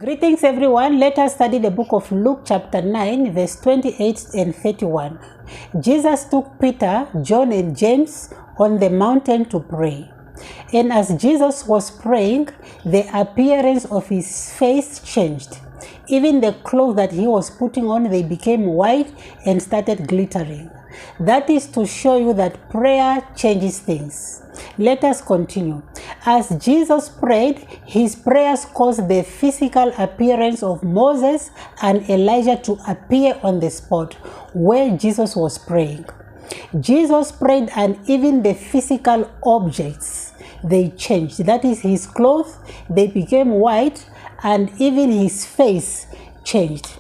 Greetings everyone. Let us study the book of Luke chapter 9 verse 28 and 31. Jesus took Peter, John and James on the mountain to pray. And as Jesus was praying, the appearance of his face changed. Even the clothes that he was putting on, they became white and started glittering. That is to show you that prayer changes things. Let us continue. As Jesus prayed, his prayers caused the physical appearance of Moses and Elijah to appear on the spot where Jesus was praying. Jesus prayed and even the physical objects, they changed. That is, his clothes, they became white, and even his face changed.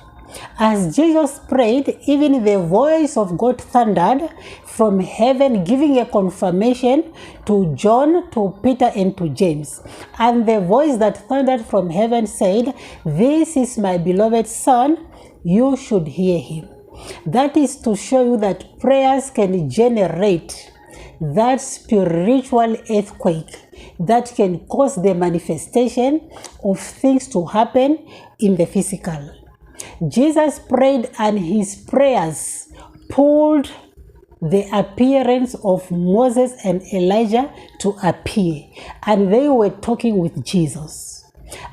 As Jesus prayed, even the voice of God thundered from heaven, giving a confirmation to John, to Peter, and to James. And the voice that thundered from heaven said, "This is my beloved Son, you should hear him." That is to show you that prayers can generate that spiritual earthquake that can cause the manifestation of things to happen in the physical. Jesus prayed and his prayers pulled the appearance of Moses and Elijah to appear, and they were talking with Jesus.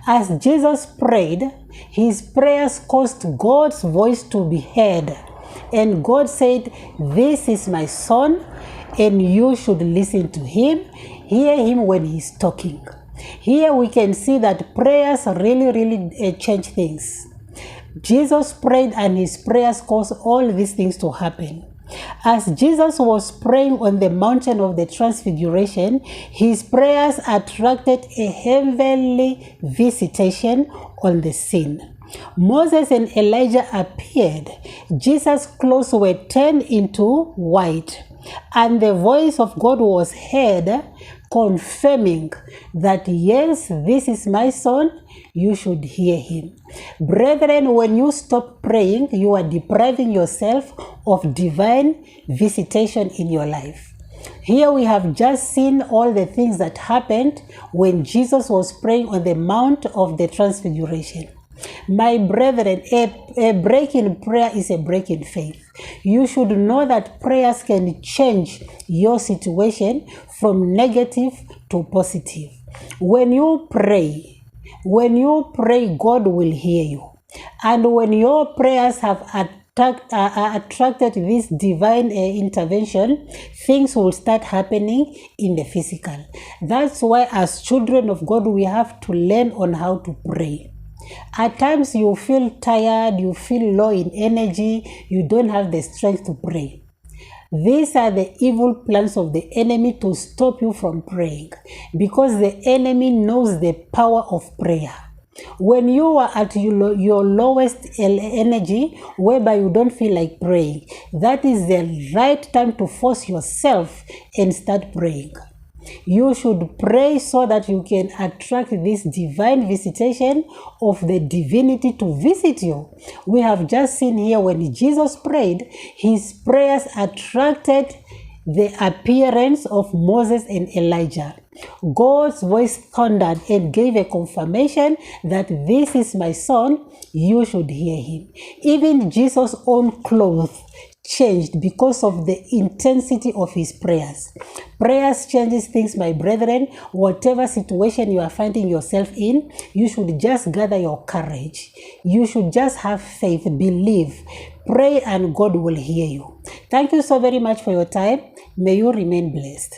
As Jesus prayed, his prayers caused God's voice to be heard, and God said, "This is my Son, and you should listen to him, hear him when he's talking." Here we can see that prayers really change things. Jesus prayed and his prayers caused all these things to happen. As Jesus was praying on the mountain of the Transfiguration, his prayers attracted a heavenly visitation on the scene. Moses and Elijah appeared. Jesus' clothes were turned into white, and the voice of God was heard, confirming that, yes, this is my Son, you should hear him. Brethren, when you stop praying, you are depriving yourself of divine visitation in your life. Here we have just seen all the things that happened when Jesus was praying on the Mount of the Transfiguration. My brethren, a break in prayer is a break in faith. You should know that prayers can change your situation from negative to positive. When you pray, God will hear you. And when your prayers have attracted this divine intervention, things will start happening in the physical. That's why as children of God, we have to learn on how to pray. At times you feel tired, you feel low in energy, you don't have the strength to pray. These are the evil plans of the enemy to stop you from praying, because the enemy knows the power of prayer. When you are at your lowest energy, whereby you don't feel like praying, that is the right time to force yourself and start praying. You should pray so that you can attract this divine visitation of the divinity to visit you. We have just seen here when Jesus prayed, his prayers attracted the appearance of Moses and Elijah. God's voice thundered and gave a confirmation that this is my Son, you should hear him. Even Jesus' own clothes changed because of the intensity of his prayers. Prayers changes things, my brethren. Whatever situation you are finding yourself in, you should just gather your courage. You should just have faith, believe, pray, and God will hear you. Thank you so very much for your time. May you remain blessed.